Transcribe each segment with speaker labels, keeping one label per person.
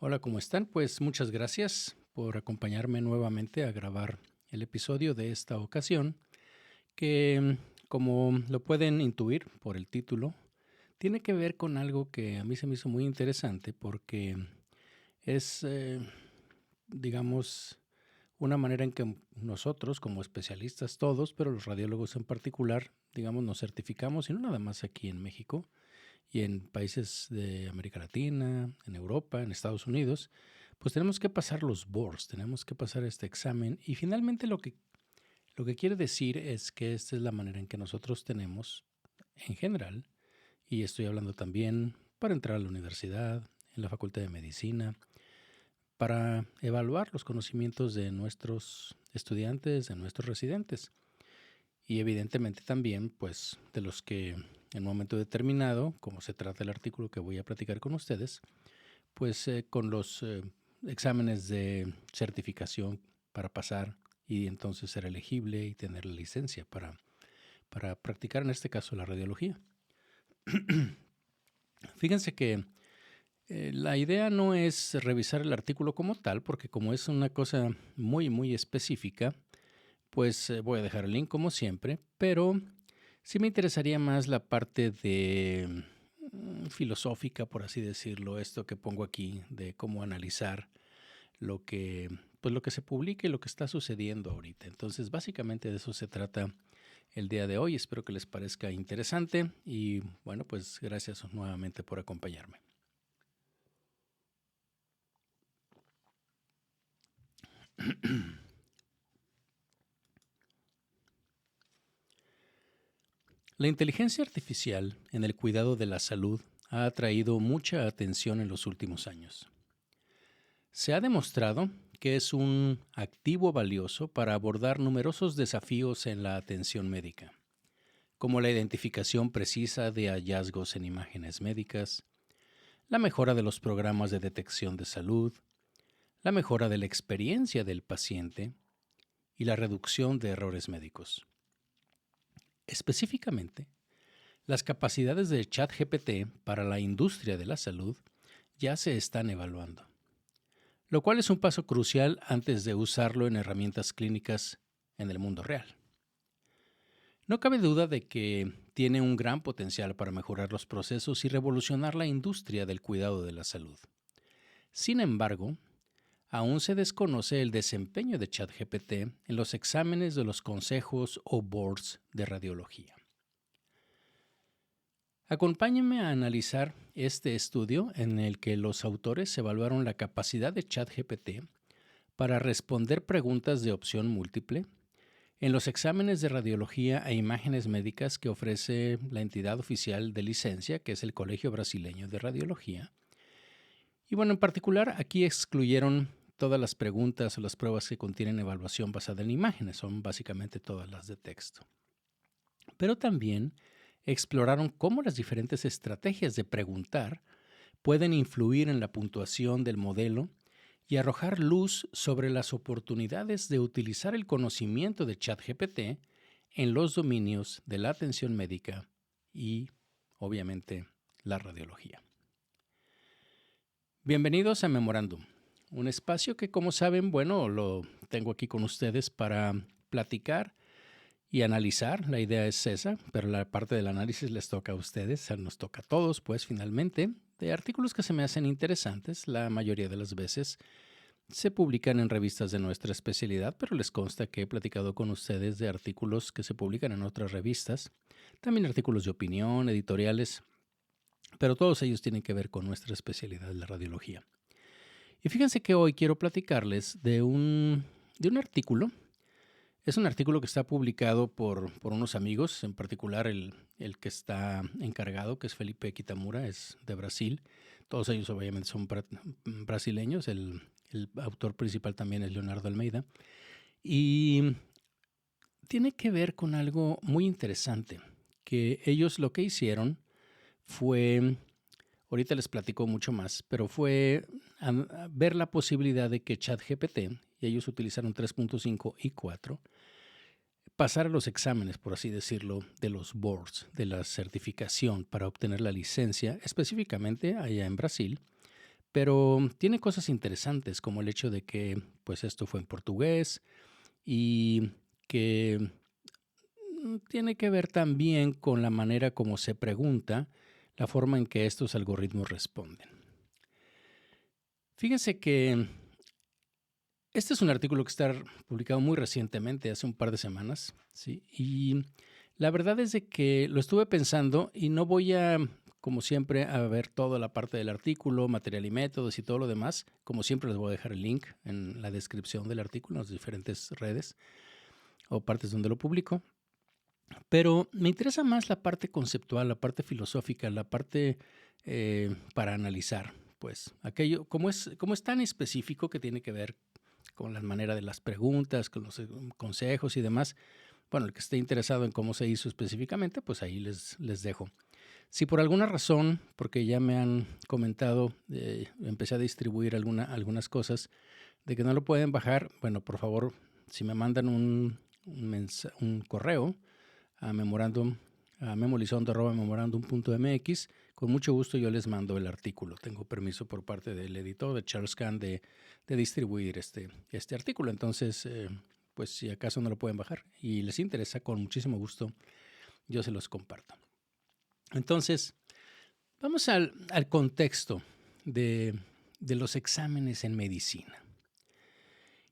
Speaker 1: Hola, ¿cómo están? Pues muchas gracias por acompañarme nuevamente a grabar el episodio de esta ocasión, que como lo pueden intuir por el título, tiene que ver con algo que a mí se me hizo muy interesante porque es, digamos, una manera en que nosotros como especialistas todos, pero los radiólogos en particular, digamos, nos certificamos, y no nada más aquí en México, y en países de América Latina, en Europa, en Estados Unidos, pues tenemos que pasar los boards, tenemos que pasar este examen y finalmente lo que quiere decir es que esta es la manera en que nosotros tenemos en general, y estoy hablando también para entrar a la universidad, en la Facultad de Medicina, para evaluar los conocimientos de nuestros estudiantes, de nuestros residentes y evidentemente también pues de los que en un momento determinado, como se trata el artículo que voy a platicar con ustedes, pues con los exámenes de certificación para pasar y entonces ser elegible y tener la licencia para practicar en este caso la radiología. Fíjense que la idea no es revisar el artículo como tal, porque como es una cosa muy específica, pues voy a dejar el link como siempre, pero sí me interesaría más la parte de filosófica, por así decirlo, esto que pongo aquí, de cómo analizar lo que, pues lo que se publica y lo que está sucediendo ahorita. Entonces, básicamente de eso se trata el día de hoy. Espero que les parezca interesante y bueno, pues gracias nuevamente por acompañarme. La inteligencia artificial en el cuidado de la salud ha atraído mucha atención en los últimos años. Se ha demostrado que es un activo valioso para abordar numerosos desafíos en la atención médica, como la identificación precisa de hallazgos en imágenes médicas, la mejora de los programas de detección de salud, la mejora de la experiencia del paciente y la reducción de errores médicos. Específicamente, las capacidades de ChatGPT para la industria de la salud ya se están evaluando, lo cual es un paso crucial antes de usarlo en herramientas clínicas en el mundo real. No cabe duda de que tiene un gran potencial para mejorar los procesos y revolucionar la industria del cuidado de la salud. Sin embargo, aún se desconoce el desempeño de ChatGPT en los exámenes de los consejos o boards de radiología. Acompáñenme a analizar este estudio en el que los autores evaluaron la capacidad de ChatGPT para responder preguntas de opción múltiple en los exámenes de radiología e imágenes médicas que ofrece la entidad oficial de licencia, que es el Colegio Brasileño de Radiología. Y bueno, en particular aquí excluyeron todas las preguntas o las pruebas que contienen evaluación basada en imágenes, son básicamente todas las de texto. Pero también exploraron cómo las diferentes estrategias de preguntar pueden influir en la puntuación del modelo y arrojar luz sobre las oportunidades de utilizar el conocimiento de ChatGPT en los dominios de la atención médica y, obviamente, la radiología. Bienvenidos a Memorándum, un espacio que, como saben, bueno, lo tengo aquí con ustedes para platicar y analizar. La idea es esa, pero la parte del análisis les toca a ustedes, nos toca a todos, pues finalmente, de artículos que se me hacen interesantes. La mayoría de las veces se publican en revistas de nuestra especialidad, pero les consta que he platicado con ustedes de artículos que se publican en otras revistas, también artículos de opinión, editoriales, pero todos ellos tienen que ver con nuestra especialidad, la radiología. Y fíjense que hoy quiero platicarles de un artículo. Es un artículo que está publicado por unos amigos, en particular el que está encargado, que es Felipe Kitamura, es de Brasil. Todos ellos obviamente son brasileños, el autor principal también es Leonardo Almeida. Y tiene que ver con algo muy interesante, que ellos lo que hicieron fue, ahorita les platico mucho más, pero fue a ver la posibilidad de que ChatGPT, y ellos utilizaron 3.5 y 4, pasar a los exámenes, por así decirlo, de los boards, de la certificación para obtener la licencia, específicamente allá en Brasil, pero tiene cosas interesantes como el hecho de que pues esto fue en portugués y que tiene que ver también con la manera como se pregunta, la forma en que estos algoritmos responden. Fíjense que este es un artículo que está publicado muy recientemente, hace un par de semanas, ¿sí? Y la verdad es de que lo estuve pensando y no voy a, como siempre, a ver toda la parte del artículo, material y métodos y todo lo demás. Como siempre les voy a dejar el link en la descripción del artículo, en las diferentes redes o partes donde lo publico. Pero me interesa más la parte conceptual, la parte filosófica, la parte para analizar, pues, aquello, como es tan específico que tiene que ver con la manera de las preguntas, con los consejos y demás. Bueno, el que esté interesado en cómo se hizo específicamente, pues ahí les dejo. Si por alguna razón, porque ya me han comentado, empecé a distribuir algunas cosas, de que no lo pueden bajar, bueno, por favor, si me mandan un correo a memolizondo@memorandum.mx, con mucho gusto yo les mando el artículo. Tengo permiso por parte del editor, de Charles Kahn, de distribuir este artículo. Entonces, pues si acaso no lo pueden bajar y les interesa, con muchísimo gusto yo se los comparto. Entonces, vamos al contexto de los exámenes en medicina.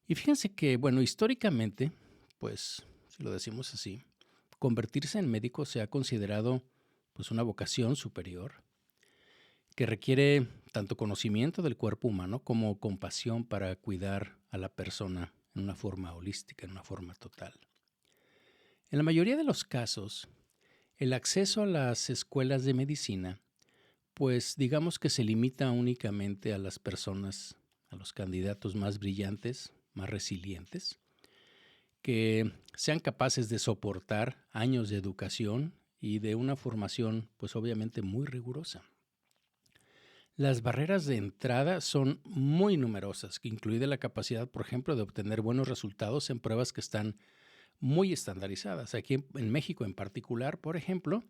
Speaker 1: Y fíjense que, bueno, históricamente, pues, si lo decimos así, convertirse en médico se ha considerado pues una vocación superior que requiere tanto conocimiento del cuerpo humano como compasión para cuidar a la persona en una forma holística, en una forma total. En la mayoría de los casos, el acceso a las escuelas de medicina, pues digamos que se limita únicamente a las personas, a los candidatos más brillantes, más resilientes, que sean capaces de soportar años de educación y de una formación, pues obviamente muy rigurosa. Las barreras de entrada son muy numerosas, incluida la capacidad, por ejemplo, de obtener buenos resultados en pruebas que están muy estandarizadas. Aquí en México en particular, por ejemplo,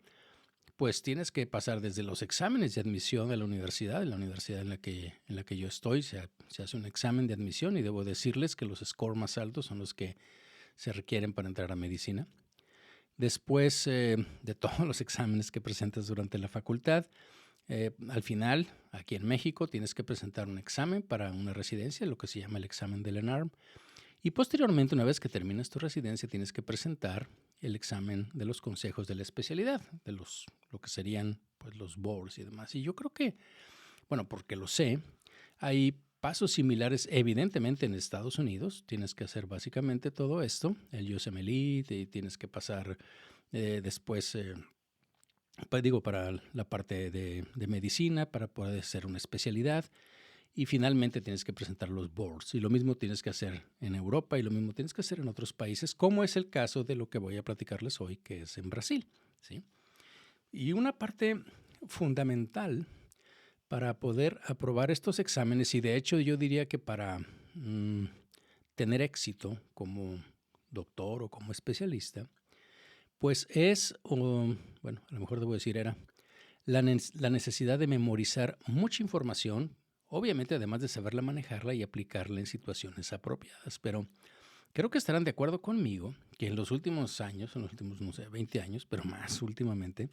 Speaker 1: pues tienes que pasar desde los exámenes de admisión de la universidad, en la universidad en la que yo estoy, se hace un examen de admisión y debo decirles que los scores más altos son los que se requieren para entrar a medicina. Después de todos los exámenes que presentas durante la facultad, al final, aquí en México, tienes que presentar un examen para una residencia, lo que se llama el examen del ENARM. Y posteriormente, una vez que terminas tu residencia, tienes que presentar el examen de los consejos de la especialidad, de lo que serían pues, los boards y demás. Y yo creo que, bueno, porque lo sé, hay pasos similares evidentemente en Estados Unidos. Tienes que hacer básicamente todo esto, el USMLE, y tienes que pasar después, para la parte de medicina, para poder hacer una especialidad. Y finalmente tienes que presentar los boards. Y lo mismo tienes que hacer en Europa y lo mismo tienes que hacer en otros países, como es el caso de lo que voy a platicarles hoy, que es en Brasil, ¿sí? Y una parte fundamental para poder aprobar estos exámenes, y de hecho yo diría que para tener éxito como doctor o como especialista, pues bueno, a lo mejor debo decir la necesidad de memorizar mucha información, obviamente además de saberla manejarla y aplicarla en situaciones apropiadas. Pero creo que estarán de acuerdo conmigo que en los últimos años, en los últimos, no sé, 20 años, pero más últimamente,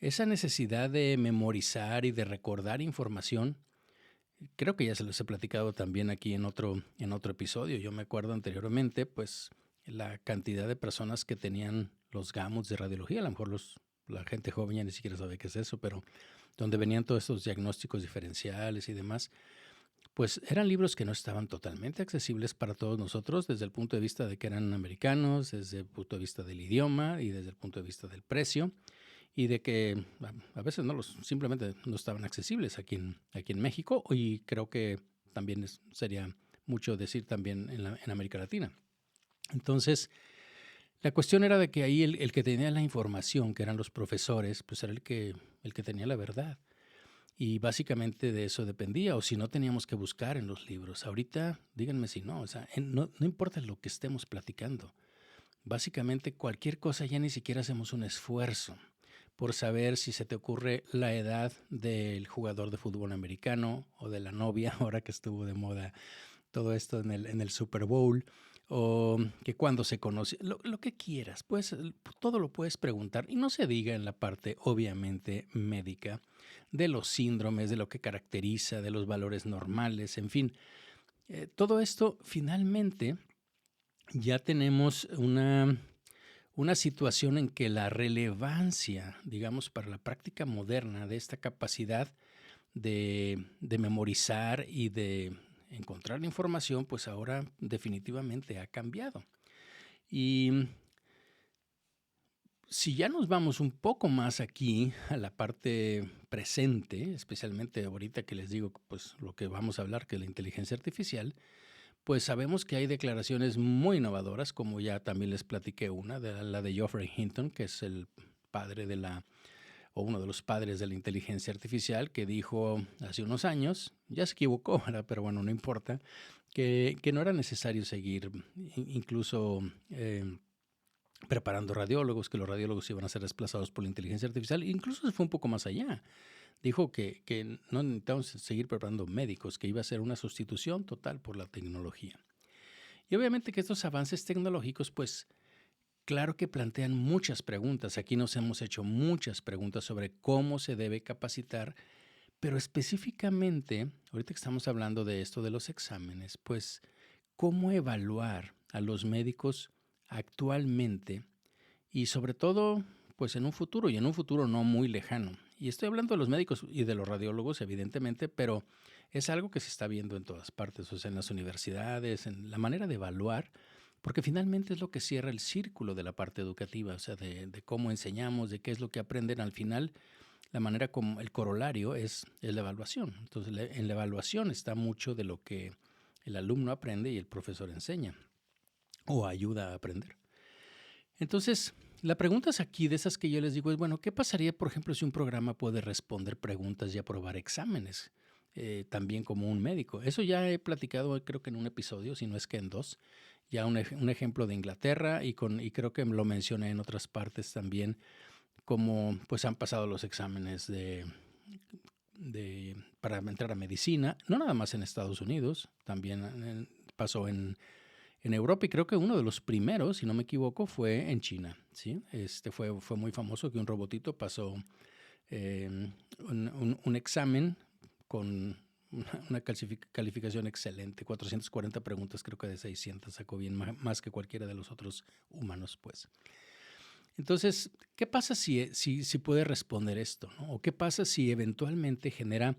Speaker 1: esa necesidad de memorizar y de recordar información, creo que ya se los he platicado también aquí en otro episodio. Yo me acuerdo anteriormente, pues, la cantidad de personas que tenían los GAMUS de radiología, a lo mejor la gente joven ya ni siquiera sabe qué es eso, pero donde venían todos estos diagnósticos diferenciales y demás, pues eran libros que no estaban totalmente accesibles para todos nosotros desde el punto de vista de que eran americanos, desde el punto de vista del idioma y desde el punto de vista del precio, y de que a veces simplemente no estaban accesibles aquí en México, y creo que también sería mucho decir también en América Latina. Entonces, la cuestión era de que ahí el que tenía la información, que eran los profesores, pues era el que tenía la verdad. Y básicamente de eso dependía, o si no teníamos que buscar en los libros. Ahorita, díganme si no, o sea, no importa lo que estemos platicando. Básicamente cualquier cosa ya ni siquiera hacemos un esfuerzo por saber si se te ocurre la edad del jugador de fútbol americano o de la novia, ahora que estuvo de moda todo esto en el Super Bowl, o que cuando se conoce, lo que quieras, pues todo lo puedes preguntar y no se diga en la parte obviamente médica de los síndromes, de lo que caracteriza, de los valores normales, en fin. Todo esto finalmente ya tenemos una situación en que la relevancia, digamos, para la práctica moderna de esta capacidad de memorizar y de encontrar la información, pues ahora definitivamente ha cambiado. Y si ya nos vamos un poco más aquí a la parte presente, especialmente ahorita que les digo pues lo que vamos a hablar, que es la inteligencia artificial, pues sabemos que hay declaraciones muy innovadoras, como ya también les platiqué una, la de Geoffrey Hinton, que es el padre o uno de los padres de la inteligencia artificial, que dijo hace unos años, ya se equivocó, ¿verdad? Pero bueno, no importa, que no era necesario seguir incluso preparando radiólogos, que los radiólogos iban a ser desplazados por la inteligencia artificial, incluso se fue un poco más allá. Dijo que no necesitamos seguir preparando médicos, que iba a ser una sustitución total por la tecnología. Y obviamente que estos avances tecnológicos, pues claro que plantean muchas preguntas. Aquí nos hemos hecho muchas preguntas sobre cómo se debe capacitar, pero específicamente, ahorita que estamos hablando de esto de los exámenes, pues cómo evaluar a los médicos actualmente y sobre todo pues en un futuro, y en un futuro no muy lejano. Y estoy hablando de los médicos y de los radiólogos, evidentemente, pero es algo que se está viendo en todas partes, o sea, en las universidades, en la manera de evaluar, porque finalmente es lo que cierra el círculo de la parte educativa, o sea, de cómo enseñamos, de qué es lo que aprenden al final. La manera como el corolario es la evaluación. Entonces, en la evaluación está mucho de lo que el alumno aprende y el profesor enseña o ayuda a aprender. Entonces, la pregunta es aquí de esas que yo les digo es, bueno, ¿qué pasaría, por ejemplo, si un programa puede responder preguntas y aprobar exámenes? También como un médico. Eso ya he platicado, creo que en un episodio, si no es que en dos, ya un ejemplo de Inglaterra y creo que lo mencioné en otras partes también, como pues han pasado los exámenes para entrar a medicina, no nada más en Estados Unidos, también pasó en Europa, y creo que uno de los primeros, si no me equivoco, fue en China, ¿sí? Fue muy famoso que un robotito pasó un examen con una calificación excelente, 440 preguntas, creo que de 600 sacó bien, más que cualquiera de los otros humanos, pues. Entonces, ¿qué pasa si puede responder esto, ¿no? ¿O qué pasa si eventualmente genera,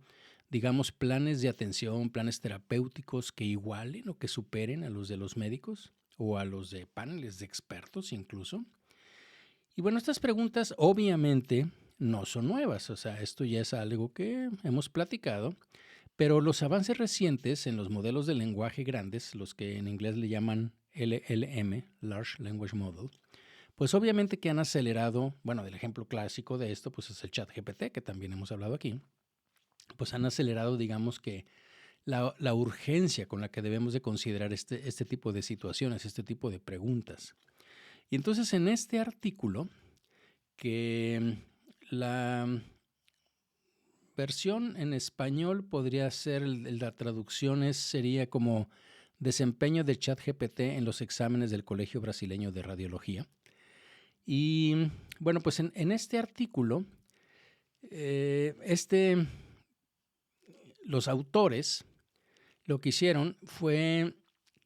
Speaker 1: digamos, planes de atención, planes terapéuticos que igualen o que superen a los de los médicos o a los de paneles de expertos incluso? Y bueno, estas preguntas obviamente no son nuevas, o sea, esto ya es algo que hemos platicado, pero los avances recientes en los modelos de lenguaje grandes, los que en inglés le llaman LLM, Large Language Model, pues obviamente que han acelerado, bueno, el ejemplo clásico de esto pues es el ChatGPT, que también hemos hablado aquí, pues han acelerado, digamos que la urgencia con la que debemos de considerar este tipo de situaciones, este tipo de preguntas. Y entonces en este artículo, que la versión en español podría ser, la traducción sería como desempeño de ChatGPT en los exámenes del Colegio Brasileño de Radiología. Y bueno, pues en este artículo, los autores lo que hicieron fue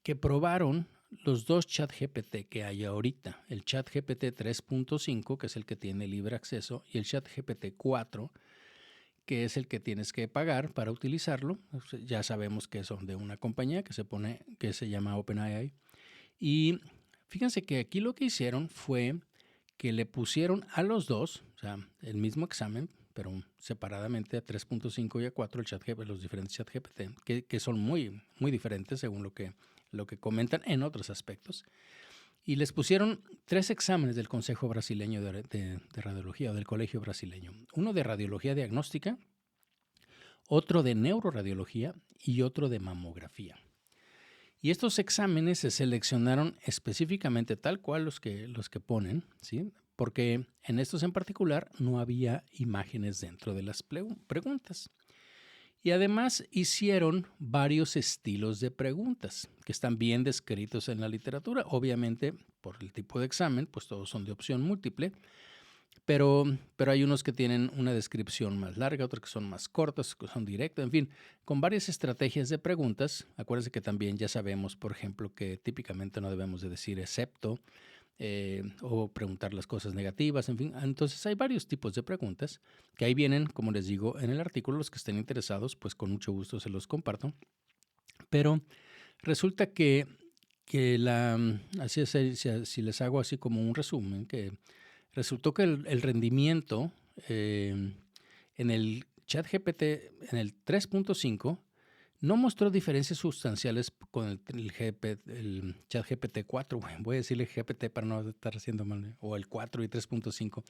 Speaker 1: que probaron los dos ChatGPT que hay ahorita, el ChatGPT 3.5, que es el que tiene libre acceso, y el ChatGPT 4, que es el que tienes que pagar para utilizarlo. Ya sabemos que son de una compañía que se llama OpenAI. Y fíjense que aquí lo que hicieron fue que le pusieron a los dos, o sea, el mismo examen, pero separadamente a 3.5 y a 4, los diferentes ChatGPT, que son muy, muy diferentes según lo que comentan en otros aspectos. Y les pusieron 3 exámenes del Consejo Brasileño de Radiología o del Colegio Brasileño. Uno de radiología diagnóstica, otro de neuroradiología y otro de mamografía. Y estos exámenes se seleccionaron específicamente tal cual los que ponen, ¿sí? porque en estos en particular no había imágenes dentro de las preguntas. Y además hicieron varios estilos de preguntas que están bien descritos en la literatura. Obviamente, por el tipo de examen, pues todos son de opción múltiple, pero hay unos que tienen una descripción más larga, otros que son más cortas, que son directos, en fin, con varias estrategias de preguntas. Acuérdense que también ya sabemos, por ejemplo, que típicamente no debemos de decir excepto, o preguntar las cosas negativas, en fin. Entonces hay varios tipos de preguntas que ahí vienen, como les digo, en el artículo. Los que estén interesados, pues con mucho gusto se los comparto. Pero resulta que así es, si les hago así como un resumen, que resultó que el rendimiento en el ChatGPT, en el 3.5, no mostró diferencias sustanciales con el ChatGPT 4. Voy a decirle GPT para no estar haciendo mal, o el 4 y 3.5.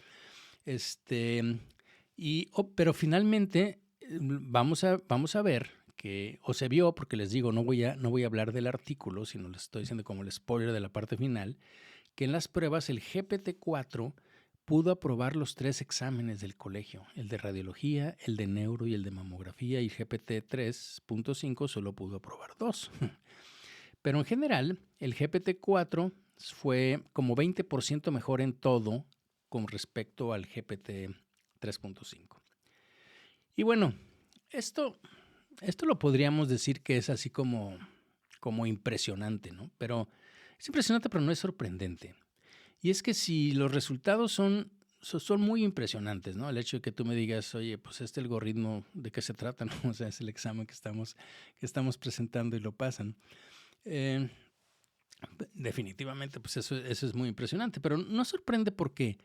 Speaker 1: Pero finalmente vamos a ver que, o se vio, porque les digo, no voy a hablar del artículo, sino les estoy diciendo como el spoiler de la parte final, que en las pruebas el GPT-4 pudo aprobar los 3 exámenes del colegio, el de radiología, el de neuro y el de mamografía, y GPT 3.5 solo pudo aprobar 2. Pero en general, el GPT-4 fue como 20% mejor en todo con respecto al GPT 3.5. Y bueno, esto lo podríamos decir que es así como impresionante, ¿no? Pero es impresionante, pero no es sorprendente. Y es que si los resultados son muy impresionantes, ¿no? El hecho de que tú me digas, oye, pues este algoritmo, ¿de qué se trata? ¿No? O sea, es el examen que estamos presentando y lo pasan. Definitivamente, pues eso es muy impresionante, pero no sorprende porque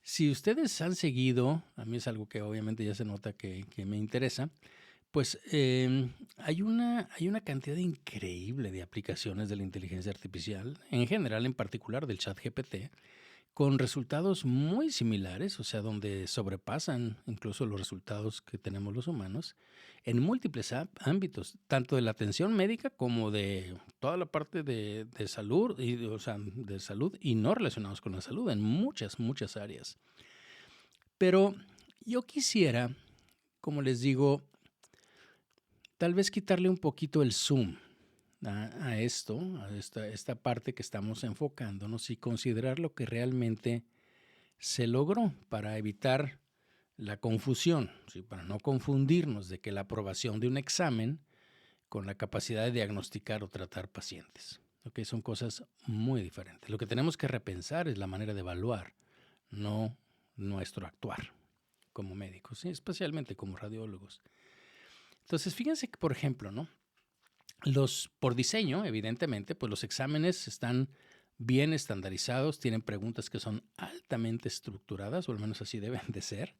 Speaker 1: si ustedes han seguido, a mí es algo que obviamente ya se nota que me interesa, pues hay una cantidad increíble de aplicaciones de la inteligencia artificial, en general, en particular del ChatGPT, con resultados muy similares, o sea, donde sobrepasan incluso los resultados que tenemos los humanos, en múltiples ámbitos, tanto de la atención médica como de toda la parte de salud, de salud y no relacionados con la salud, en muchas áreas. Pero yo quisiera, como les digo, tal vez quitarle un poquito el zoom a esta parte que estamos enfocándonos, y considerar lo que realmente se logró para evitar la confusión, ¿sí? Para no confundirnos de que la aprobación de un examen con la capacidad de diagnosticar o tratar pacientes. ¿Okay? Son cosas muy diferentes. Lo que tenemos que repensar es la manera de evaluar, no nuestro actuar como médicos, ¿sí? Especialmente como radiólogos. Entonces, fíjense que, por ejemplo, ¿no? Por diseño, evidentemente, pues los exámenes están bien estandarizados, tienen preguntas que son altamente estructuradas, o al menos así deben de ser,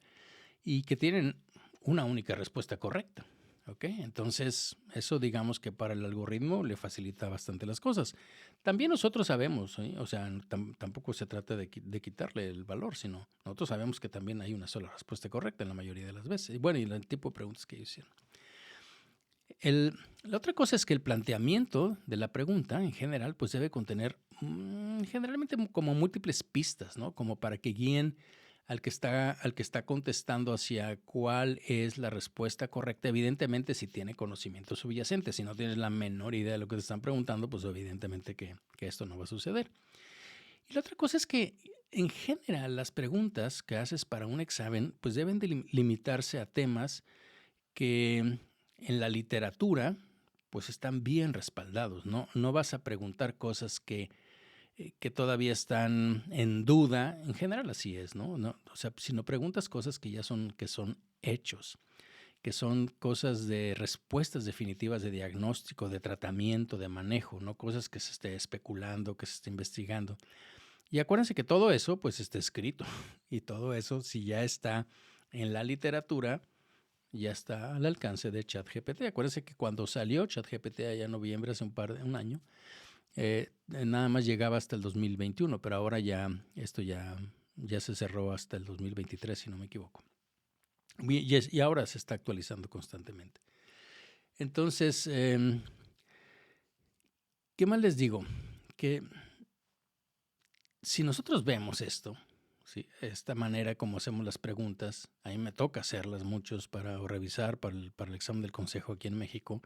Speaker 1: y que tienen una única respuesta correcta. ¿Ok? Entonces, eso digamos que para el algoritmo le facilita bastante las cosas. También nosotros sabemos, ¿sí? O sea, tampoco se trata de quitarle el valor, sino nosotros sabemos que también hay una sola respuesta correcta en la mayoría de las veces. Y bueno, y el tipo de preguntas que ellos hicieron. La otra cosa es que el planteamiento de la pregunta en general pues debe contener generalmente como múltiples pistas, ¿no? Como para que guíen al que está contestando hacia cuál es la respuesta correcta. Evidentemente, si tiene conocimiento subyacente. Si no tienes la menor idea de lo que te están preguntando, pues evidentemente que esto no va a suceder. Y la otra cosa es que en general las preguntas que haces para un examen pues deben de limitarse a temas que en la literatura pues están bien respaldados, ¿no? No vas a preguntar cosas que todavía están en duda. En general así es, ¿no? O sea, si no preguntas cosas que ya son hechos, que son cosas de respuestas definitivas de diagnóstico, de tratamiento, de manejo, no cosas que se esté especulando, que se esté investigando. Y acuérdense que todo eso pues está escrito, y todo eso, si ya está en la literatura, ya está al alcance de ChatGPT. Acuérdense que cuando salió ChatGPT allá en noviembre, hace un año, nada más llegaba hasta el 2021, pero ahora esto ya se cerró hasta el 2023, si no me equivoco. Y ahora se está actualizando constantemente. Entonces, ¿qué más les digo? Que si nosotros vemos esto, Sí, esta manera como hacemos las preguntas, a mí me toca hacerlas muchos o revisar para el examen del consejo aquí en México,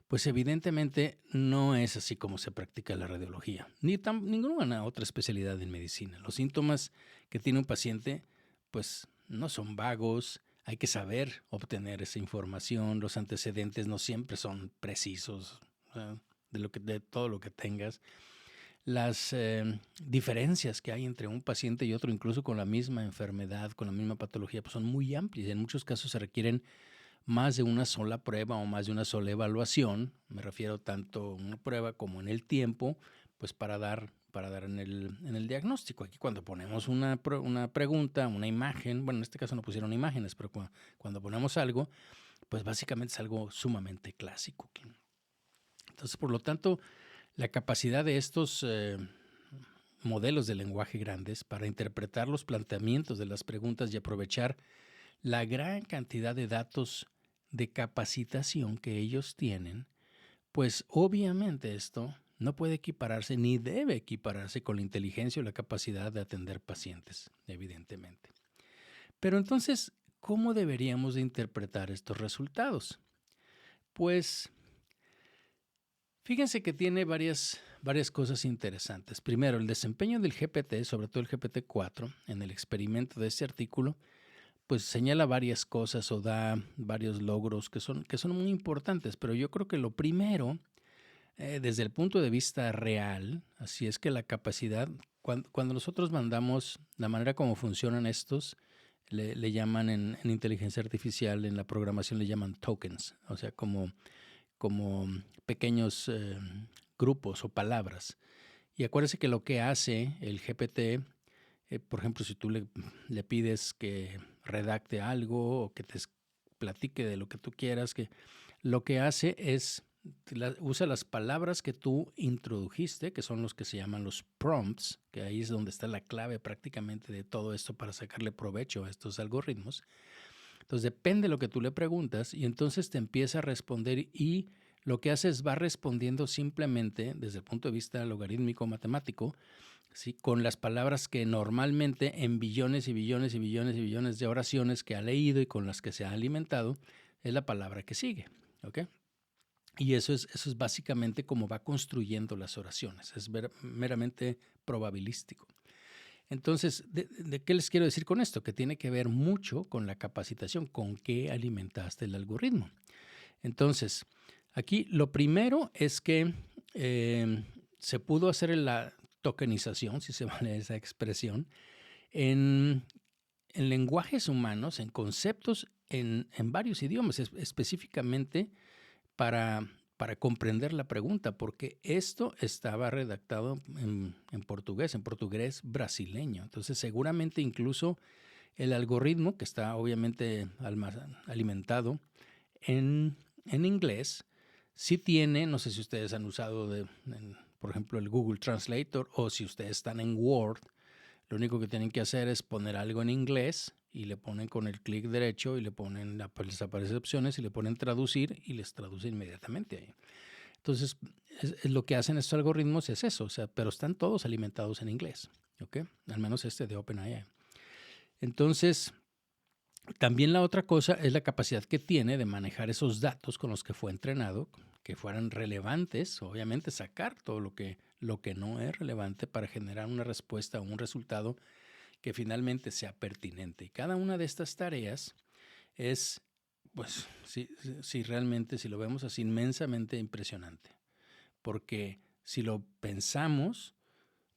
Speaker 1: pues evidentemente no es así como se practica la radiología, ni ninguna otra especialidad en medicina. Los síntomas que tiene un paciente, pues no son vagos, hay que saber obtener esa información, los antecedentes no siempre son precisos, de todo lo que tengas. Las diferencias que hay entre un paciente y otro, incluso con la misma enfermedad, con la misma patología, pues son muy amplias. En muchos casos se requieren más de una sola prueba o más de una sola evaluación. Me refiero tanto en una prueba como en el tiempo, pues para dar en el diagnóstico. Aquí cuando ponemos una pregunta, una imagen, bueno, en este caso no pusieron imágenes, pero cuando ponemos algo, pues básicamente es algo sumamente clásico. Entonces, por lo tanto, la capacidad de estos modelos de lenguaje grandes para interpretar los planteamientos de las preguntas y aprovechar la gran cantidad de datos de capacitación que ellos tienen, pues obviamente esto no puede equipararse ni debe equipararse con la inteligencia o la capacidad de atender pacientes, evidentemente. Pero entonces, ¿cómo deberíamos de interpretar estos resultados? Pues fíjense que tiene varias cosas interesantes. Primero, el desempeño del GPT, sobre todo el GPT-4, en el experimento de este artículo, pues señala varias cosas o da varios logros que son muy importantes, pero yo creo que lo primero, desde el punto de vista real, así es que la capacidad, cuando nosotros mandamos, la manera como funcionan estos, le llaman en inteligencia artificial, en la programación le llaman tokens, o sea, como pequeños grupos o palabras. Y acuérdese que lo que hace el GPT, por ejemplo, si tú le pides que redacte algo o que te platique de lo que tú quieras, que lo que hace es usa las palabras que tú introdujiste, que son los que se llaman los prompts, que ahí es donde está la clave prácticamente de todo esto para sacarle provecho a estos algoritmos. Entonces depende de lo que tú le preguntas y entonces te empieza a responder y lo que hace es va respondiendo simplemente desde el punto de vista logarítmico matemático, ¿sí? Con las palabras que normalmente en billones y billones y billones y billones de oraciones que ha leído y con las que se ha alimentado es la palabra que sigue, ¿ok? Y eso es básicamente cómo va construyendo las oraciones, es meramente probabilístico. Entonces, ¿de qué les quiero decir con esto? Que tiene que ver mucho con la capacitación, con qué alimentaste el algoritmo. Entonces, aquí lo primero es que se pudo hacer la tokenización, si se vale esa expresión, en lenguajes humanos, en conceptos en varios idiomas, específicamente para comprender la pregunta, porque esto estaba redactado en portugués brasileño. Entonces, seguramente incluso el algoritmo, que está obviamente alimentado en inglés, sí tiene, no sé si ustedes han usado, por ejemplo, el Google Translator o si ustedes están en Word, lo único que tienen que hacer es poner algo en inglés y le ponen con el clic derecho y le ponen, les aparecen opciones y le ponen traducir y les traduce inmediatamente ahí. Entonces, es lo que hacen estos algoritmos es eso, o sea, pero están todos alimentados en inglés, ¿ok? Al menos este de OpenAI. Entonces, también la otra cosa es la capacidad que tiene de manejar esos datos con los que fue entrenado, que fueran relevantes, obviamente sacar todo lo que no es relevante para generar una respuesta o un resultado que finalmente sea pertinente. Y cada una de estas tareas es, pues, si realmente, si lo vemos así, inmensamente impresionante. Porque si lo pensamos,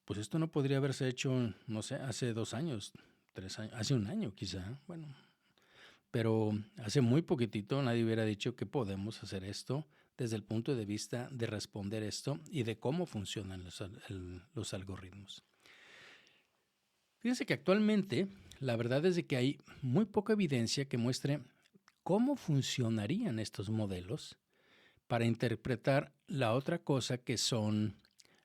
Speaker 1: pues esto no podría haberse hecho, no sé, hace 2 años, 3 años, hace 1 año quizá, bueno. Pero hace muy poquitito nadie hubiera dicho que podemos hacer esto desde el punto de vista de responder esto y de cómo funcionan los algoritmos. Fíjense que actualmente la verdad es de que hay muy poca evidencia que muestre cómo funcionarían estos modelos para interpretar la otra cosa que son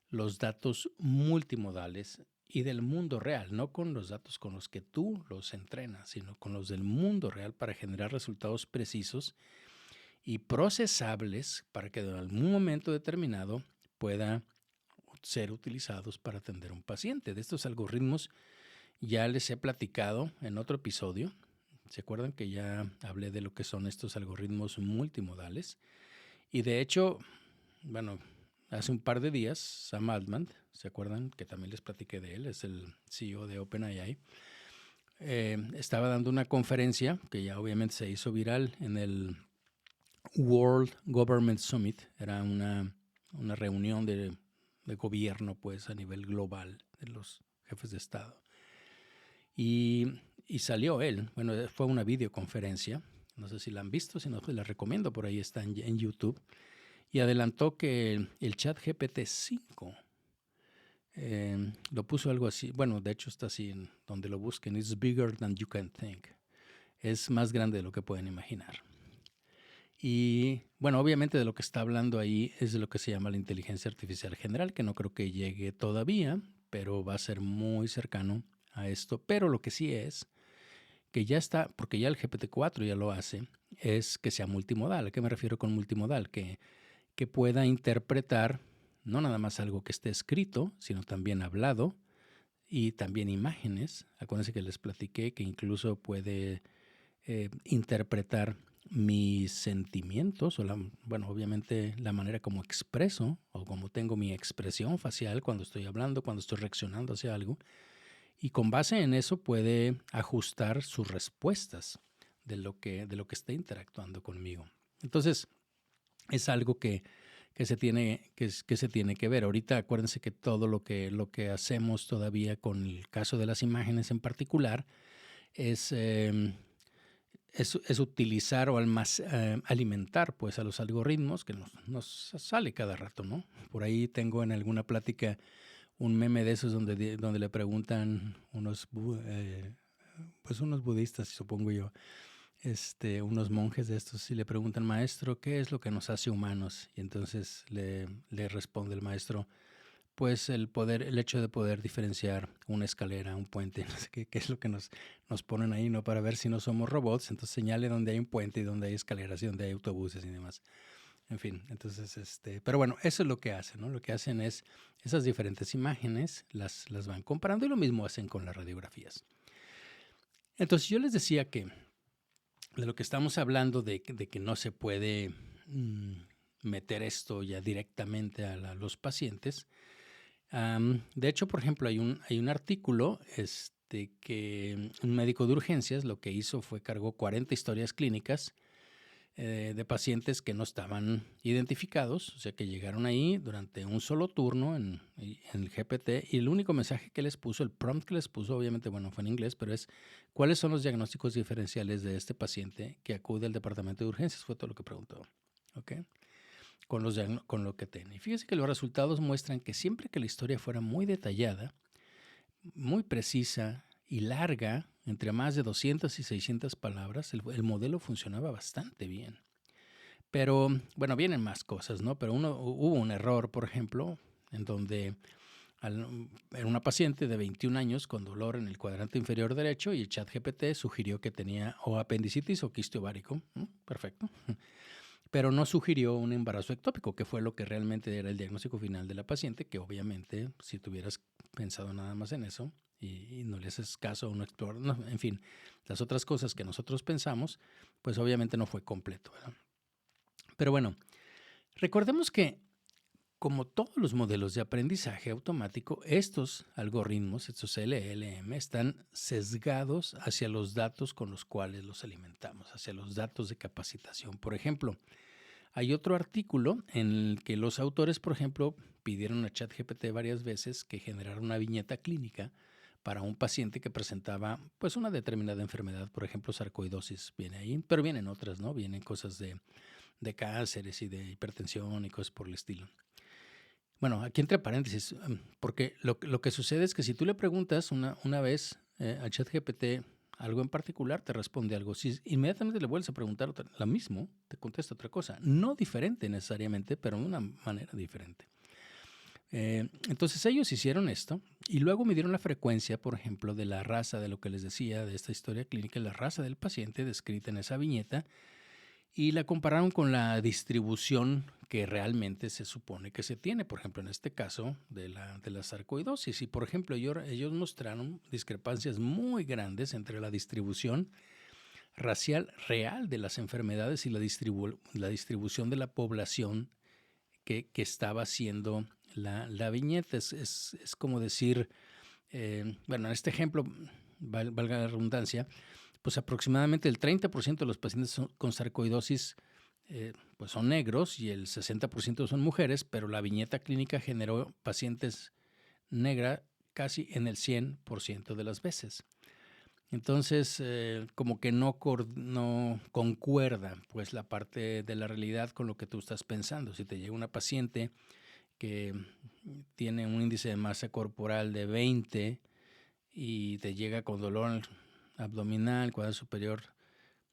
Speaker 1: los datos multimodales y del mundo real, no con los datos con los que tú los entrenas, sino con los del mundo real para generar resultados precisos y procesables para que en algún momento determinado pueda ser utilizados para atender a un paciente. De estos algoritmos Ya les he platicado en otro episodio. ¿Se acuerdan que ya hablé de lo que son estos algoritmos multimodales? Y de hecho, bueno, hace un par de días, Sam Altman, ¿se acuerdan que también les platiqué de él? Es el CEO de OpenAI. Estaba dando una conferencia que ya obviamente se hizo viral en el World Government Summit. Era una reunión de gobierno pues a nivel global de los jefes de Estado. Y salió él. Bueno, fue una videoconferencia. No sé si la han visto, si no, pues la recomiendo. Por ahí está en YouTube. Y adelantó que el ChatGPT 5 lo puso algo así. Bueno, de hecho está así en donde lo busquen. It's bigger than you can think. Es más grande de lo que pueden imaginar. Y bueno, obviamente de lo que está hablando ahí es de lo que se llama la inteligencia artificial general, que no creo que llegue todavía, pero va a ser muy cercano a esto. Pero lo que sí es que ya está, porque ya el GPT-4 ya lo hace, es que sea multimodal. ¿A qué me refiero con multimodal? Que pueda interpretar no nada más algo que esté escrito, sino también hablado y también imágenes. Acuérdense que les platiqué que incluso puede interpretar mis sentimientos, bueno, obviamente la manera como expreso o como tengo mi expresión facial cuando estoy hablando, cuando estoy reaccionando hacia algo. Y con base en eso puede ajustar sus respuestas de lo que está interactuando conmigo. Entonces, es algo que se tiene que ver. Ahorita acuérdense que todo lo que hacemos todavía con el caso de las imágenes en particular es utilizar o alimentar pues a los algoritmos que nos sale cada rato, ¿no? Por ahí tengo en alguna plática un meme de esos donde le preguntan unos budistas, supongo yo, unos monjes de estos, y le preguntan, maestro, ¿qué es lo que nos hace humanos? Y entonces le responde el maestro, pues el hecho de poder diferenciar una escalera, un puente, no sé qué es lo que nos ponen ahí, ¿no? Para ver si no somos robots. Entonces señale donde hay un puente y donde hay escaleras y donde hay autobuses y demás. En fin, entonces, pero bueno, eso es lo que hacen, ¿no? Lo que hacen es esas diferentes imágenes, las van comparando y lo mismo hacen con las radiografías. Entonces yo les decía que de lo que estamos hablando de que no se puede meter esto ya directamente a los pacientes. De hecho, por ejemplo, hay un artículo que un médico de urgencias lo que hizo fue cargó 40 historias clínicas de pacientes que no estaban identificados, o sea que llegaron ahí durante un solo turno en el GPT y el único mensaje que les puso, el prompt que les puso, obviamente, bueno, fue en inglés, pero es ¿cuáles son los diagnósticos diferenciales de este paciente que acude al departamento de urgencias? Fue todo lo que preguntó, ¿ok? Con lo que tiene. Y fíjese que los resultados muestran que siempre que la historia fuera muy detallada, muy precisa y larga, entre más de 200 y 600 palabras, el modelo funcionaba bastante bien. Pero, bueno, vienen más cosas, ¿no? Pero hubo un error, por ejemplo, en donde era una paciente de 21 años con dolor en el cuadrante inferior derecho y el ChatGPT sugirió que tenía o apendicitis o quiste ovárico. Perfecto. Pero no sugirió un embarazo ectópico, que fue lo que realmente era el diagnóstico final de la paciente, que obviamente si tuvieras pensado nada más en eso y no le haces caso o no exploras, no, en fin, las otras cosas que nosotros pensamos, pues obviamente no fue completo, ¿verdad? Pero bueno, recordemos que como todos los modelos de aprendizaje automático, estos algoritmos, estos LLM, están sesgados hacia los datos con los cuales los alimentamos, hacia los datos de capacitación. Por ejemplo, hay otro artículo en el que los autores, por ejemplo, pidieron a ChatGPT varias veces que generara una viñeta clínica para un paciente que presentaba pues una determinada enfermedad, por ejemplo, sarcoidosis, viene ahí, pero vienen otras, ¿no? Vienen cosas de cánceres y de hipertensión y cosas por el estilo. Bueno, aquí entre paréntesis, porque lo que sucede es que si tú le preguntas una vez a ChatGPT algo en particular, te responde algo. Si inmediatamente le vuelves a preguntar lo mismo, te contesta otra cosa. No diferente necesariamente, pero de una manera diferente. Entonces ellos hicieron esto y luego midieron la frecuencia, por ejemplo, de la raza, de lo que les decía, de esta historia clínica, la raza del paciente descrita en esa viñeta. y la compararon con la distribución que realmente se supone que se tiene, por ejemplo, en este caso de la sarcoidosis. Y, por ejemplo, ellos mostraron discrepancias muy grandes entre la distribución racial real de las enfermedades y la distribución de la población que estaba haciendo la viñeta. Es como decir, bueno, en este ejemplo, valga la redundancia, pues aproximadamente el 30% de los pacientes con sarcoidosis pues son negros y el 60% son mujeres, pero la viñeta clínica generó pacientes negra casi en el 100% de las veces. Entonces, como que no concuerda pues la parte de la realidad con lo que tú estás pensando. Si te llega una paciente que tiene un índice de masa corporal de 20 y te llega con dolor abdominal, cuadro superior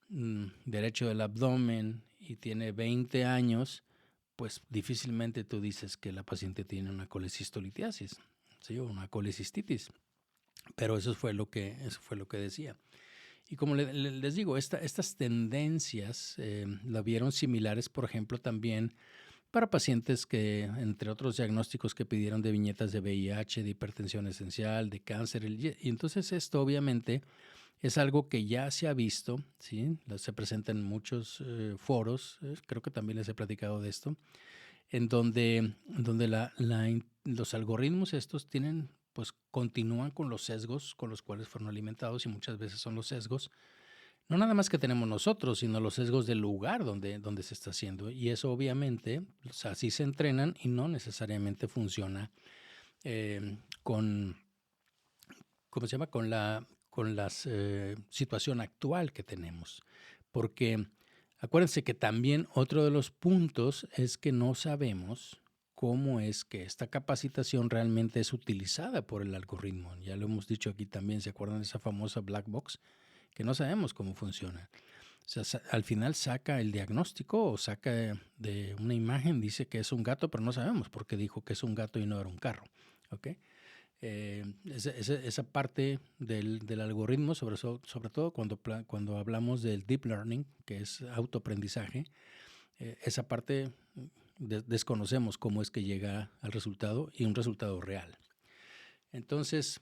Speaker 1: derecho del abdomen y tiene 20 años, pues difícilmente tú dices que la paciente tiene una colecistolitiasis, ¿sí? O una colecistitis. Pero eso fue lo que decía. Y como les digo, estas tendencias la vieron similares, por ejemplo, también para pacientes que, entre otros diagnósticos que pidieron de viñetas de VIH, de hipertensión esencial, de cáncer. Y entonces esto obviamente es algo que ya se ha visto, ¿sí? Se presenta en muchos foros, creo que también les he platicado de esto, en donde los algoritmos estos pues continúan con los sesgos con los cuales fueron alimentados, y muchas veces son los sesgos, no nada más que tenemos nosotros, sino los sesgos del lugar donde se está haciendo. Y eso obviamente, pues así se entrenan y no necesariamente funciona con, ¿cómo se llama? Con la situación actual que tenemos. Porque acuérdense que también otro de los puntos es que no sabemos cómo es que esta capacitación realmente es utilizada por el algoritmo. Ya lo hemos dicho aquí también, ¿se acuerdan de esa famosa black box? Que no sabemos cómo funciona. O sea, al final saca el diagnóstico o saca de una imagen, dice que es un gato, pero no sabemos por qué dijo que es un gato y no era un carro. ¿Ok? Esa parte del algoritmo, sobre todo cuando hablamos del deep learning, que es autoaprendizaje, esa parte desconocemos cómo es que llega al resultado y un resultado real. Entonces,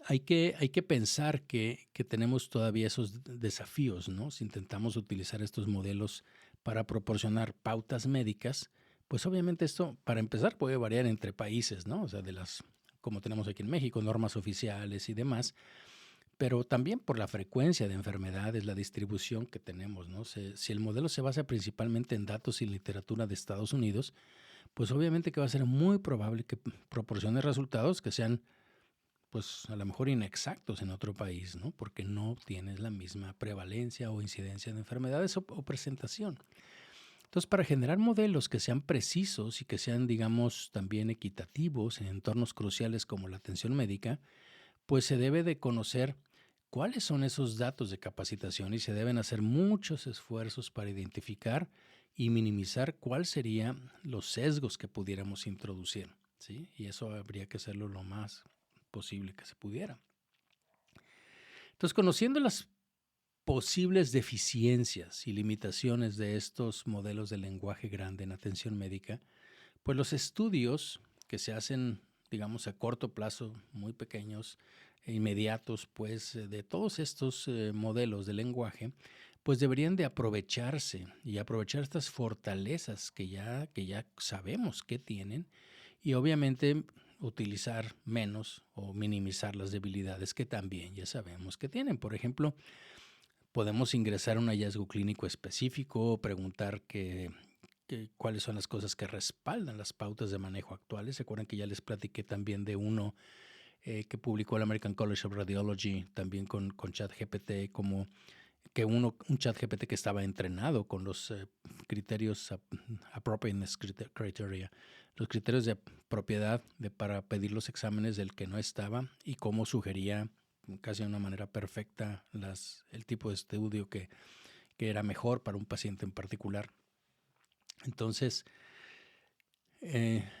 Speaker 1: hay que pensar que tenemos todavía esos desafíos, ¿no? Si intentamos utilizar estos modelos para proporcionar pautas médicas, pues obviamente esto, para empezar, puede variar entre países, ¿no? O sea, como tenemos aquí en México, normas oficiales y demás, pero también por la frecuencia de enfermedades, la distribución que tenemos, ¿no? Si el modelo se basa principalmente en datos y literatura de Estados Unidos, pues obviamente que va a ser muy probable que proporcione resultados que sean pues a lo mejor inexactos en otro país, ¿no? Porque no tienes la misma prevalencia o incidencia de enfermedades o presentación. Entonces, para generar modelos que sean precisos y que sean, digamos, también equitativos en entornos cruciales como la atención médica, pues se debe de conocer cuáles son esos datos de capacitación y se deben hacer muchos esfuerzos para identificar y minimizar cuáles serían los sesgos que pudiéramos introducir, ¿sí? Y eso habría que hacerlo lo más posible que se pudiera. Entonces, conociendo las posibles deficiencias y limitaciones de estos modelos de lenguaje grande en atención médica, pues los estudios que se hacen, digamos, a corto plazo, muy pequeños e inmediatos, pues de todos estos modelos de lenguaje, pues deberían de aprovecharse y aprovechar estas fortalezas que ya sabemos que tienen, y obviamente utilizar menos o minimizar las debilidades que también ya sabemos que tienen. Por ejemplo, podemos ingresar a un hallazgo clínico específico, preguntar cuáles son las cosas que respaldan las pautas de manejo actuales. ¿Se acuerdan que ya les platiqué también de uno que publicó el American College of Radiology también con ChatGPT, como que un ChatGPT que estaba entrenado con los criterios appropriateness criteria, los criterios de propiedad para pedir los exámenes del que no estaba, y cómo sugería casi de una manera perfecta el tipo de estudio que era mejor para un paciente en particular. Entonces,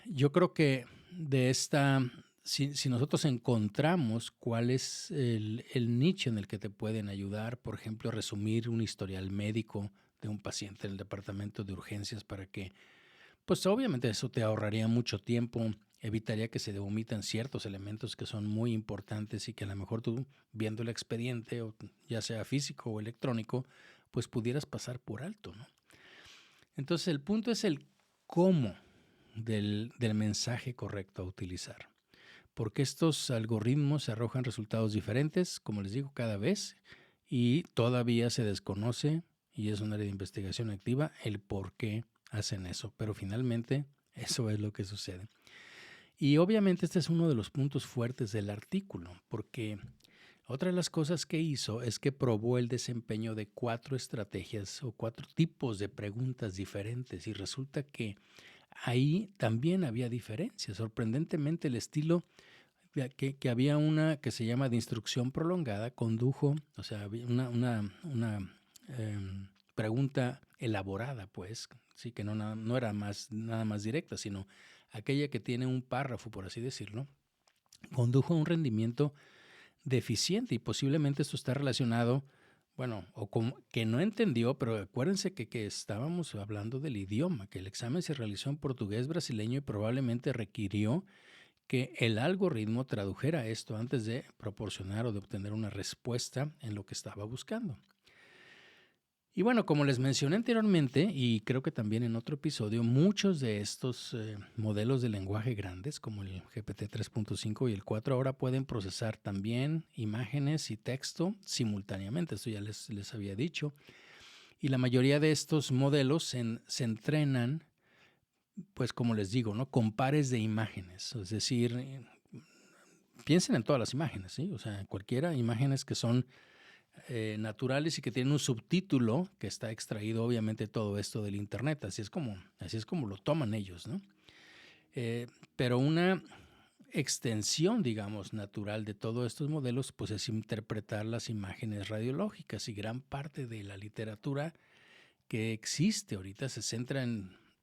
Speaker 1: yo creo que de esta si nosotros encontramos cuál es el nicho en el que te pueden ayudar, por ejemplo, resumir un historial médico de un paciente en el departamento de urgencias para que, pues obviamente eso te ahorraría mucho tiempo, evitaría que se omitan ciertos elementos que son muy importantes y que a lo mejor tú, viendo el expediente, o ya sea físico o electrónico, pues pudieras pasar por alto, ¿no? Entonces el punto es el cómo del mensaje correcto a utilizar, porque estos algoritmos arrojan resultados diferentes, como les digo, cada vez, y todavía se desconoce, y es un área de investigación activa, el por qué hacen eso, pero finalmente eso es lo que sucede. Y obviamente este es uno de los puntos fuertes del artículo, porque otra de las cosas que hizo es que probó el desempeño de 4 estrategias o 4 tipos de preguntas diferentes, y resulta que ahí también había diferencias. Sorprendentemente, el estilo que había una que se llama de instrucción prolongada condujo, o sea, había una pregunta elaborada, pues, sí, que no era nada más directa, sino aquella que tiene un párrafo, por así decirlo, condujo a un rendimiento deficiente, y posiblemente esto está relacionado, bueno, o como que no entendió, pero acuérdense que estábamos hablando del idioma, que el examen se realizó en portugués brasileño y probablemente requirió que el algoritmo tradujera esto antes de proporcionar o de obtener una respuesta en lo que estaba buscando. Y bueno, como les mencioné anteriormente, y creo que también en otro episodio, muchos de estos modelos de lenguaje grandes, como el GPT 3.5 y el 4, ahora pueden procesar también imágenes y texto simultáneamente. Esto ya les había dicho. Y la mayoría de estos modelos se entrenan, pues como les digo, ¿no?, con pares de imágenes. Es decir, piensen en todas las imágenes, ¿sí? O sea, cualquiera, imágenes que son naturales y que tienen un subtítulo que está extraído obviamente todo esto del internet. Así es como lo toman ellos, ¿no? Pero una extensión, digamos, natural de todos estos modelos, pues es interpretar las imágenes radiológicas, y gran parte de la literatura que existe ahorita se centra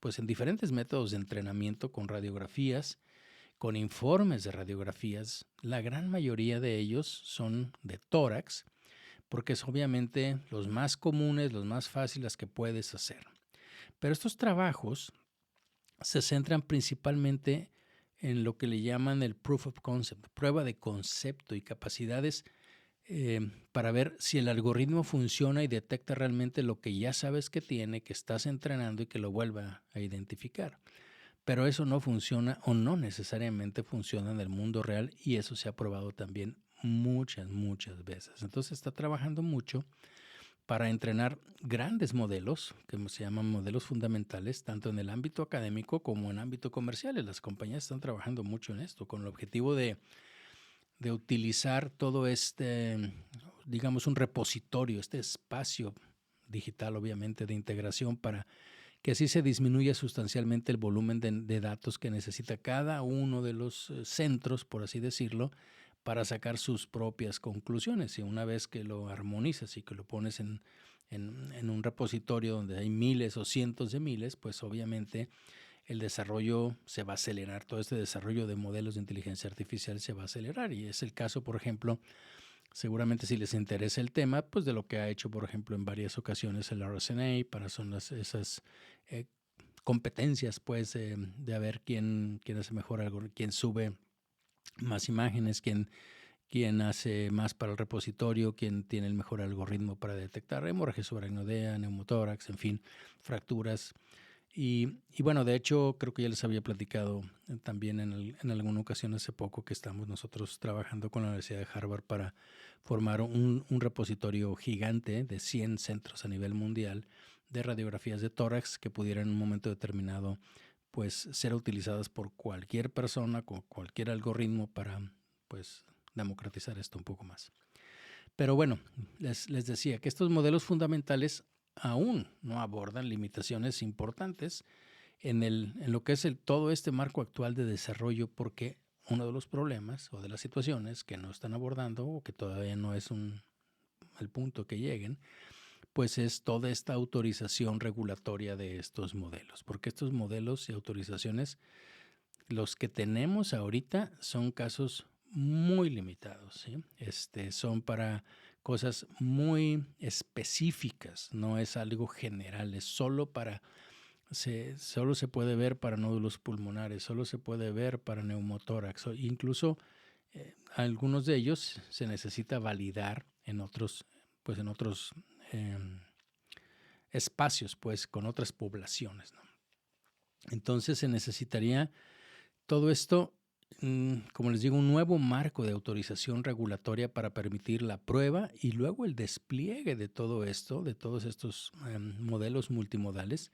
Speaker 1: pues en diferentes métodos de entrenamiento con radiografías, con informes de radiografías. La gran mayoría de ellos son de tórax, porque es obviamente los más comunes, los más fáciles que puedes hacer. Pero estos trabajos se centran principalmente en lo que le llaman el proof of concept, prueba de concepto, y capacidades para ver si el algoritmo funciona y detecta realmente lo que ya sabes que tiene, que estás entrenando, y que lo vuelva a identificar. Pero eso no funciona, o no necesariamente funciona en el mundo real, y eso se ha probado también muchas veces. Entonces está trabajando mucho para entrenar grandes modelos, que se llaman modelos fundamentales, tanto en el ámbito académico como en el ámbito comercial. Las compañías están trabajando mucho en esto, con el objetivo de utilizar todo este, digamos, un repositorio, este espacio digital, obviamente, de integración, para que así se disminuya sustancialmente el volumen de datos que necesita cada uno de los centros, por así decirlo, para sacar sus propias conclusiones. Y una vez que lo armonizas y que lo pones en un repositorio donde hay miles o cientos de miles, pues obviamente el desarrollo se va a acelerar. Todo este desarrollo de modelos de inteligencia artificial se va a acelerar, y es el caso, por ejemplo, seguramente si les interesa el tema, pues de lo que ha hecho, por ejemplo, en varias ocasiones el RSNA, para esas competencias, pues, de ver quién hace mejor algo, quién sube más imágenes, quién hace más para el repositorio, quién tiene el mejor algoritmo para detectar hemorragia subaracnoidea, neumotórax, en fin, fracturas. Y bueno, de hecho, creo que ya les había platicado también en alguna ocasión hace poco, que estamos nosotros trabajando con la Universidad de Harvard para formar un repositorio gigante de 100 centros a nivel mundial de radiografías de tórax que pudieran en un momento determinado, pues, ser utilizadas por cualquier persona con cualquier algoritmo para, pues, democratizar esto un poco más. Pero bueno, les decía que estos modelos fundamentales aún no abordan limitaciones importantes en lo que es todo este marco actual de desarrollo, porque uno de los problemas o de las situaciones que no están abordando, o que todavía no es el punto que lleguen, pues es toda esta autorización regulatoria de estos modelos, porque estos modelos y autorizaciones los que tenemos ahorita son casos muy limitados, ¿sí? Son para cosas muy específicas, no es algo general, es solo se puede ver para nódulos pulmonares, solo se puede ver para neumotórax, incluso algunos de ellos se necesita validar en otros, pues en otros espacios, pues con otras poblaciones, ¿no? Entonces se necesitaría todo esto, como les digo, un nuevo marco de autorización regulatoria para permitir la prueba y luego el despliegue de todo esto, de todos estos modelos multimodales,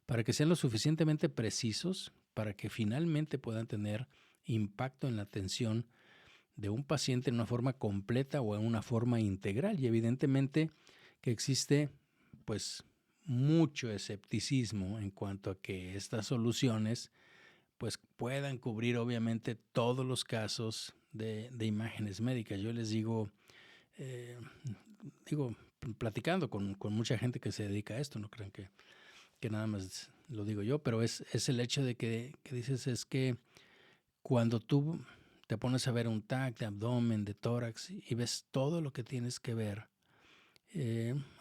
Speaker 1: para que sean lo suficientemente precisos para que finalmente puedan tener impacto en la atención de un paciente en una forma completa o en una forma integral. Y evidentemente que existe pues mucho escepticismo en cuanto a que estas soluciones pues puedan cubrir obviamente todos los casos de imágenes médicas. Yo les digo, platicando con mucha gente que se dedica a esto, no crean que nada más lo digo yo, pero es el hecho de que dices es que cuando tú te pones a ver un TAC de abdomen, de tórax y ves todo lo que tienes que ver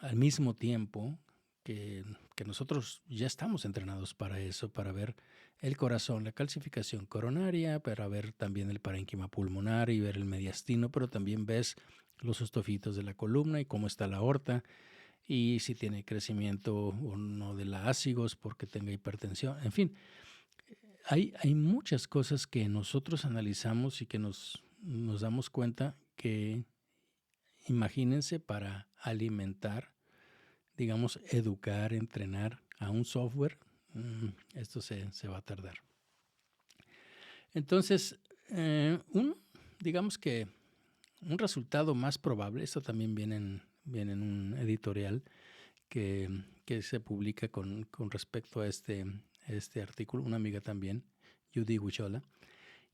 Speaker 1: al mismo tiempo que nosotros ya estamos entrenados para eso, para ver el corazón, la calcificación coronaria, para ver también el parénquima pulmonar y ver el mediastino, pero también ves los ostofitos de la columna y cómo está la aorta y si tiene crecimiento o no de la ácigos porque tenga hipertensión. En fin, hay muchas cosas que nosotros analizamos y que nos damos cuenta que, imagínense, para alimentar, digamos, educar, entrenar a un software, esto se va a tardar. Entonces, digamos que un resultado más probable, esto también viene en un editorial que se publica con respecto a este artículo, una amiga también, Judy Huichola,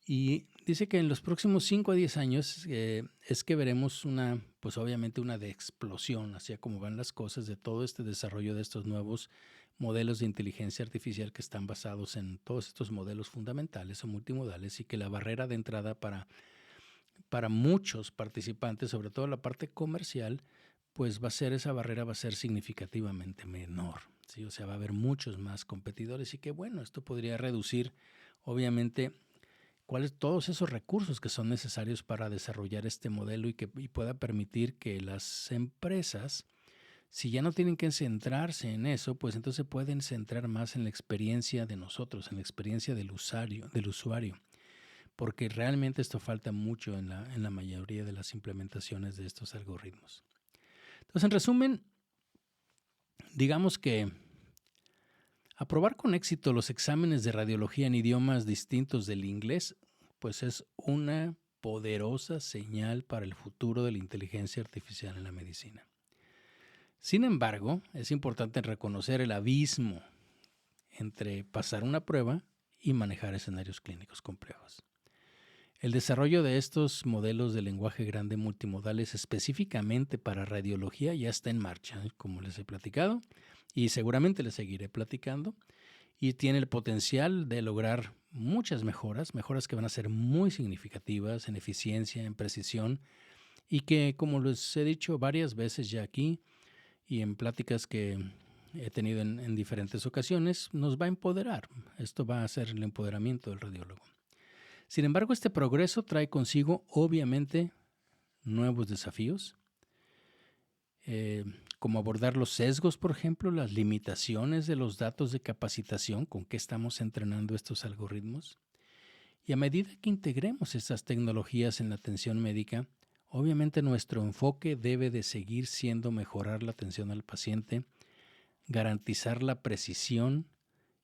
Speaker 1: y dice que en los próximos 5 a 10 años es que veremos pues obviamente una de explosión hacia cómo van las cosas de todo este desarrollo de estos nuevos modelos de inteligencia artificial que están basados en todos estos modelos fundamentales o multimodales, y que la barrera de entrada para muchos participantes, sobre todo la parte comercial, pues esa barrera va a ser significativamente menor, ¿sí? O sea, va a haber muchos más competidores y que bueno, esto podría reducir obviamente todos esos recursos que son necesarios para desarrollar este modelo y pueda permitir que las empresas, si ya no tienen que centrarse en eso, pues entonces pueden centrar más en la experiencia de nosotros, en la experiencia del usuario, porque realmente esto falta mucho en la mayoría de las implementaciones de estos algoritmos. Entonces, en resumen, digamos que aprobar con éxito los exámenes de radiología en idiomas distintos del inglés, pues es una poderosa señal para el futuro de la inteligencia artificial en la medicina. Sin embargo, es importante reconocer el abismo entre pasar una prueba y manejar escenarios clínicos complejos. El desarrollo de estos modelos de lenguaje grande multimodales específicamente para radiología ya está en marcha, como les he platicado, y seguramente les seguiré platicando, y tiene el potencial de lograr muchas mejoras que van a ser muy significativas en eficiencia, en precisión, y que, como les he dicho varias veces ya aquí y en pláticas que he tenido en diferentes ocasiones, nos va a empoderar. Esto va a ser el empoderamiento del radiólogo. Sin embargo, este progreso trae consigo, obviamente, nuevos desafíos, como abordar los sesgos, por ejemplo, las limitaciones de los datos de capacitación con que estamos entrenando estos algoritmos. Y a medida que integremos estas tecnologías en la atención médica, obviamente nuestro enfoque debe de seguir siendo mejorar la atención al paciente, garantizar la precisión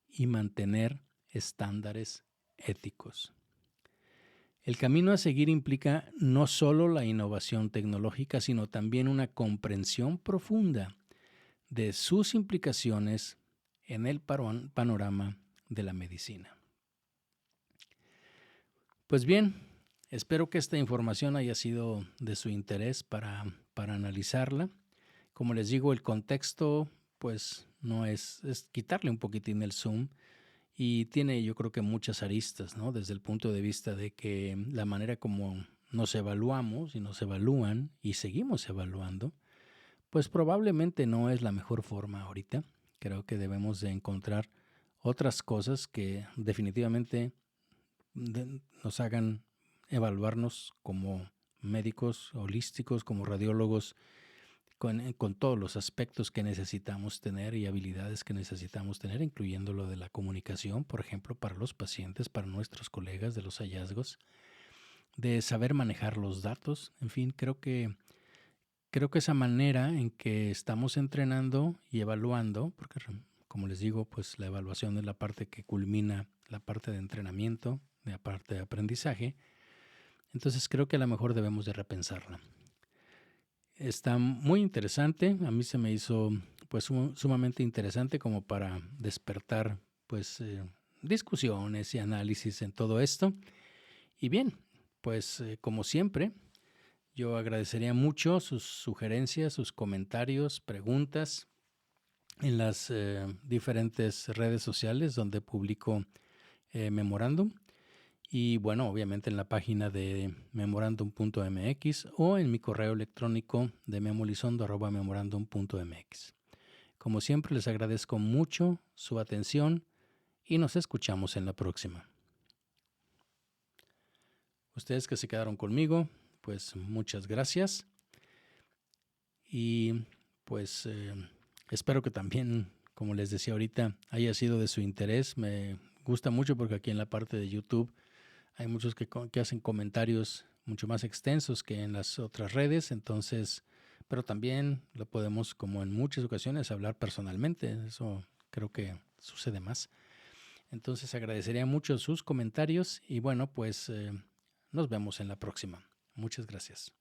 Speaker 1: y mantener estándares éticos. El camino a seguir implica no solo la innovación tecnológica, sino también una comprensión profunda de sus implicaciones en el panorama de la medicina. Pues bien, espero que esta información haya sido de su interés para analizarla. Como les digo, el contexto pues no es quitarle un poquitín el zoom y tiene yo creo que muchas aristas, ¿no? Desde el punto de vista de que la manera como nos evaluamos y nos evalúan y seguimos evaluando, pues probablemente no es la mejor forma ahorita. Creo que debemos de encontrar otras cosas que definitivamente nos hagan evaluarnos como médicos holísticos, como radiólogos, con todos los aspectos que necesitamos tener y habilidades que necesitamos tener, incluyendo lo de la comunicación, por ejemplo, para los pacientes, para nuestros colegas de los hallazgos, de saber manejar los datos. En fin, creo que esa manera en que estamos entrenando y evaluando, porque como les digo, pues la evaluación es la parte que culmina la parte de entrenamiento, la parte de aprendizaje, entonces creo que a lo mejor debemos de repensarla. Está muy interesante, a mí se me hizo pues sumamente interesante como para despertar pues discusiones y análisis en todo esto. Y bien, pues como siempre, yo agradecería mucho sus sugerencias, sus comentarios, preguntas en las diferentes redes sociales donde publico Memorándum. Y bueno, obviamente en la página de memorandum.mx o en mi correo electrónico de memolizondo@memorandum.mx. Como siempre, les agradezco mucho su atención y nos escuchamos en la próxima. Ustedes que se quedaron conmigo, pues muchas gracias. Y pues espero que también, como les decía ahorita, haya sido de su interés. Me gusta mucho porque aquí en la parte de YouTube hay muchos que hacen comentarios mucho más extensos que en las otras redes, entonces, pero también lo podemos, como en muchas ocasiones, hablar personalmente. Eso creo que sucede más. Entonces agradecería mucho sus comentarios y bueno, pues nos vemos en la próxima. Muchas gracias.